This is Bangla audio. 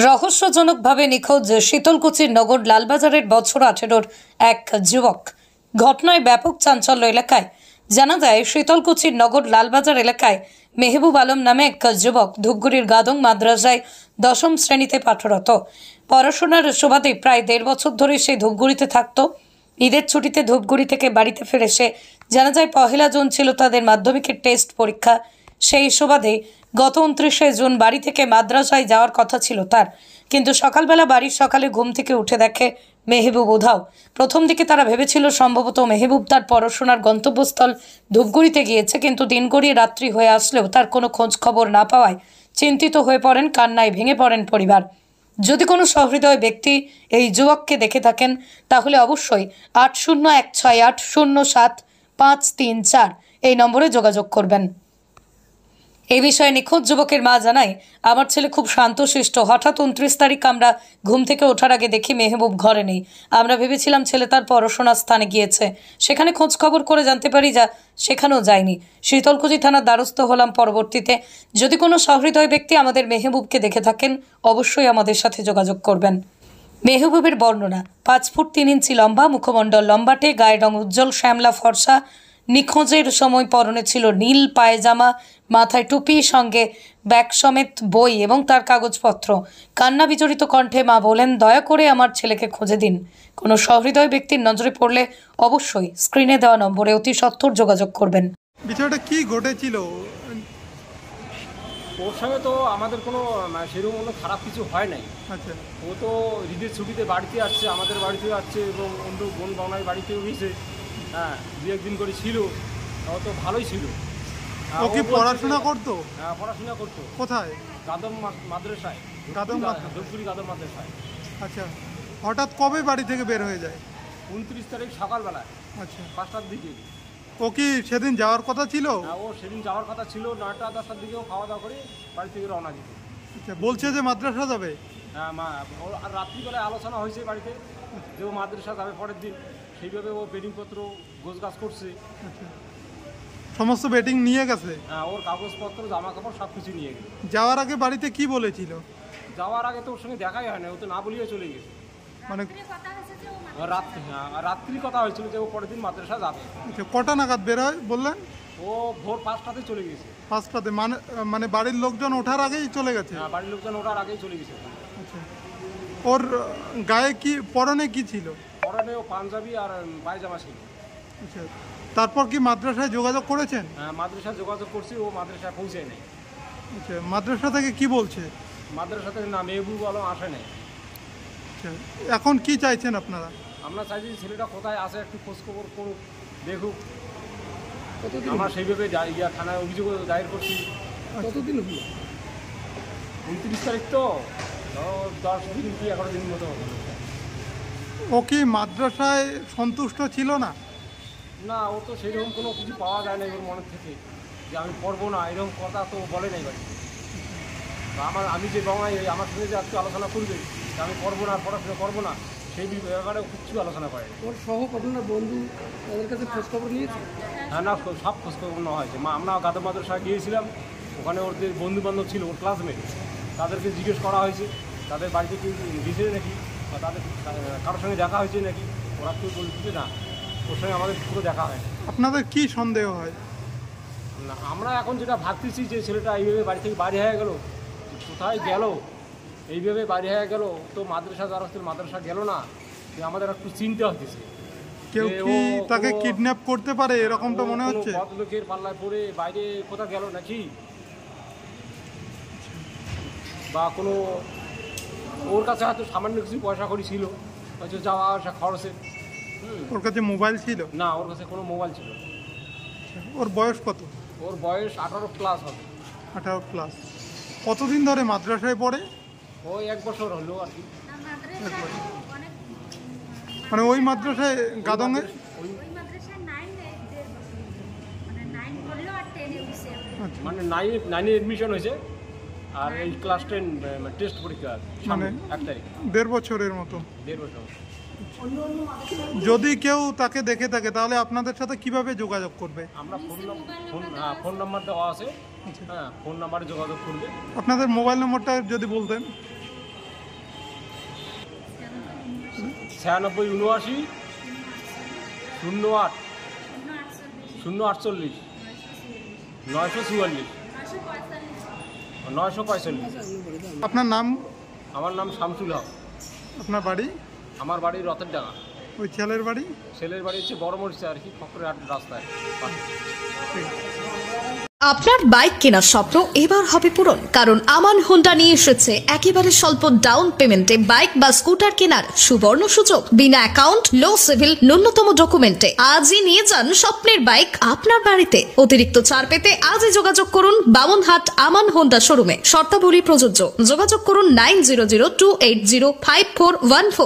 রহস্যজনকভাবে নিখোঁজ শীতলকুচির নগর লালবাজারের বছর 18-র এক যুবক। ঘটনায় ব্যাপক চাঞ্চল্য এলাকায়। জানা যায়, শীতলকুচির নগর লালবাজার এলাকায় মেহবুব আলম নামে এক যুবক ধূপগুড়ির গাদং মাদ্রাসায় 10ম শ্রেণীতে পাঠরত। পড়াশোনার সুবাদে প্রায় 1.5 বছর ধরে সে ধূপগুড়িতে থাকত। ঈদের ছুটিতে ধূপগুড়ি থেকে বাড়িতে ফিরে সে জানা যায় 1 জুন ছিল তাদের মাধ্যমিকের টেস্ট পরীক্ষা। সেই সুবাদে গত 29 জুন বাড়ি থেকে মাদ্রাসায় যাওয়ার কথা ছিল তার, কিন্তু সকালবেলা বাড়ির সকালে ঘুম থেকে উঠে দেখে মেহবুব উধাও। প্রথম দিকে তারা ভেবেছিল সম্ভবত মেহবুব তার পড়াশোনার গন্তব্যস্থল ধূপগুড়িতে গিয়েছে, কিন্তু দিন গড়িয়ে রাত্রি হয়ে আসলেও তার কোনো খোঁজ খবর না পাওয়ায় চিন্তিত হয়ে পড়েন, কান্নায় ভেঙে পড়েন পরিবার। যদি কোনো সহৃদয় ব্যক্তি এই যুবককে দেখে থাকেন তাহলে অবশ্যই 8016807534 এই নম্বরে যোগাযোগ করবেন। এই বিষয়ে নিখোঁজ যুবকের মা জানায়, আমার ছেলে খুব শান্তশিষ্ট। হঠাৎ 29 তারিখ আমরা ঘুম থেকে ওঠার আগে দেখি মেহবুব ঘরে নেই। আমরা ভেবেছিলাম ছেলে তার পড়াশোনার স্থানে গিয়েছে। সেখানে খোঁজ খবর করে জানতে পারি যা সেখানেও যায়নি। শীতলকুচি থানার দ্বারস্থ হলাম পরবর্তীতে। যদি কোনো সহৃদয় ব্যক্তি আমাদের মেহবুবকে দেখে থাকেন অবশ্যই আমাদের সাথে যোগাযোগ করবেন। মেহবুবের বর্ণনা, 5 ফুট 3 ইঞ্চি লম্বা, মুখমণ্ডল লম্বাটে, গায়ের রং উজ্জ্বল শ্যামলা ফর্সা। নিখোঁজের সময় পরনে ছিল নীল পায়জামা, মাথায় টুপি, সঙ্গে ব্যাগ সমেত বই এবং তার কাগজপত্র। কান্না বিজড়িত কণ্ঠে মা বলেন, দয়া করে আমার ছেলেকে খুঁজে দিন। কোনো সহৃদয় ব্যক্তির নজরে পড়লে অবশ্যই স্ক্রিনে দেওয়া নম্বরে অতি সত্বর যোগাযোগ করবেন। বিষয়টা কি ঘটেছিল? ওর সঙ্গে তো আমাদের কোনো সেরকম কোনো খারাপ কিছু হয় নাই। আচ্ছা, ও তো ঈদের ছুটিতে বাড়িতে আসছে, আমাদের বাড়িতেও আসছে এবং অন্য বোন বাংলায় বাড়িতেও গেছে। হ্যাঁ, 2-1 দিন করে ছিল। ও তো ভালোই ছিল। ও কি পড়াশোনা করতো? হ্যাঁ, পড়াশোনা করতো। কোথায়? গাদম মাদ্রাসায়, ধূপগুড়ি গাদম মাদ্রাসায়। আচ্ছা, হঠাৎ কবে বাড়ি থেকে বের হয়ে যায়? 29 তারিখ সকালবেলায় আচ্ছা, 5টার দিকে। ও কি সেদিন যাওয়ার কথা ছিল? হ্যাঁ, ও সেদিন যাওয়ার কথা ছিল। 9টা-10টার দিকেও খাওয়া দাওয়া করে বাড়ি থেকে রওনা দিত। আচ্ছা, বলছে যে মাদ্রাসা যাবে? হ্যাঁ, ওর আর রাত্রিবেলায় আলোচনা হয়েছে বাড়িতে যে ও মাদ্রাসা যাবে পরের দিন। সেইভাবে ও বেডিংপত্র গোছগাছ করছে। আচ্ছা, সমস্ত বেটিং নিয়ে গেছে? হ্যাঁ, ওর কাগজপত্র জামা কাপড় সব কিছু নিয়ে গেছে। যাওয়ার আগে বাড়িতে কি বলেছিল? যাওয়ার আগে তো ওর সঙ্গে দেখাই হয় না, ও তো না বলিয়ে চলে গেছে। মানে রাত্রি কথা হয়েছিল যে ও পরের দিন মাদ্রাসা যাবে। আচ্ছা, কটা নাগাদ বের হয় বললেন? ও ভোর 5টাতে চলে গেছে। 5টাতে? মানে বাড়ির লোকজন ওঠার আগেই চলে গেছে? হ্যাঁ, বাড়ির লোকজন ওঠার আগেই চলে গেছে। আচ্ছা, ওর গায়ে কি, পরনে কি ছিল? পরনে ও পাঞ্জাবি আর পায়জামা ছিল। আচ্ছা, তারপর কি মাদ্রাসায় যোগাযোগ করেছেন? হ্যাঁ, মাদ্রাসায় যোগাযোগ করছি, ও মাদ্রাসায় পৌঁছায় নাই। আচ্ছা, মাদ্রাসা থেকে কি বলছে? মাদ্রাসা থেকে না, মেহবুব আলম আসে নাই। আচ্ছা, এখন কি চাইছেন আপনারা? আমরা চাইছি ছেলেটা কোথায় আছে একটু খোঁজখবর করুক, দেখুক। আমরা সেইভাবে থানায় অভিযোগ দায়ের করছি। কতদিন হলো? 29 তারিখ তো 10 দিন কি 11 দিন মতো হবে। ও কি মাদ্রাসায় সন্তুষ্ট ছিল না? না, ও তো সেরকম কোনো কিছু পাওয়া যায় না ওর মনের থেকে যে আমি পড়বো না, এরকম কথা তো বলে নাই বাড়ি। আমি যে বাংলায় আমার সঙ্গে যে আজকে আলোচনা করবে যে আমি পড়বো না, পড়াশোনা করবো না, সেই ব্যাপারে কিছু আলোচনা করে। ওর সহ ঘটনার বন্ধু তাদের কাছে খোঁজখবর নিয়েছে? হ্যাঁ, না, সব খোঁজখবর নেওয়া হয়েছে। আমরা গাদম মাদ্রাসায় গিয়েছিলাম, ওখানে ওর যে বন্ধুবান্ধব ছিল, ওর ক্লাসমেট, তাদেরকে জিজ্ঞেস করা হয়েছে তাদের বাড়িতে কেউ গেছে নাকি বা তাদের কারোর সঙ্গে দেখা হয়েছে নাকি। ওরা কেউ বলছে না, ওর সঙ্গে আমাদের পুরো দেখা হয়। আপনাদের কি সন্দেহ হয়? না, আমরা এখন যেটা ভাবতেছি যে ছেলেটা এইভাবে বাড়ি থেকে বাড়ি হয়ে গেল, কোথায় গেল, এইভাবে বাড়ি হয়ে গেল, তো মাদ্রাসা যারা মাদ্রাসা গেল না, আমাদের একটু চিন্তা হতেছে। কেউ কি তাকে কিডন্যাপ করতে পারে এরকমটা মনে হচ্ছে? লোকের পাল্লায় পড়ে বাইরে কোথাও গেল নাকি, বা কোনো ওর কাছে হয়তো সামান্য কিছু পয়সা করি ছিল, হয়তো যাওয়া আসা খরচে। ওর কাছে মোবাইল ছিল না? ওর কাছে কোনো মোবাইল ছিল। ওর বয়স কত? ওর বয়স 18+ হবে। 18+। কতদিন ধরে মাদ্রাসায় পড়ে? ওই 1 বছর হলো আর কি। মানে ওই মাদ্রাসায় গাদঙে? মানে 9-এ এডমিশন হয়েছে আর এই ক্লাস 10 টেস্ট পরীক্ষা মানে 1 তারিখ। 1.5 বছরের মতো। 1.5 বছর। যদি কেউ তাকে দেখে থাকে তাহলে আপনাদের সাথে কিভাবে যোগাযোগ করবে? আমরা ফোন নাম্বার দেওয়া আছে। হ্যাঁ, ফোন নাম্বারে যোগাযোগ করবে। আপনাদের মোবাইল নম্বরটা যদি বলতেন। 96 79 08 048 944 945। আপনার নাম? আমার নাম শামসুল হক। আপনার বাড়ি? আমার বাড়ি রথের ডাঙা। ওই ছেলের বাড়ি? ছেলের বাড়ি হচ্ছে বড় মরিচা আর কি, ফকরের হাট রাস্তায়। আপনার বাইক কেনার স্বপ্ন এবার হবে পূরণ, কারণ আমান হোন্ডা নিয়ে এসেছে একেবারে স্বল্প ডাউন পেমেন্টে বাইক বা স্কুটার কেনার সুবর্ণ সুযোগ। বিনা অ্যাকাউন্ট, লো সিভিল, ন্যূনতম ডকুমেন্টে আজই নিয়ে যান স্বপ্নের বাইক আপনার বাড়িতে। অতিরিক্ত ছাড় পেতে আজই যোগাযোগ করুন বামনহাট আমান হোন্ডা শোরুমে। শর্তাবলী প্রযোজ্য। যোগাযোগ করুন 9002805414।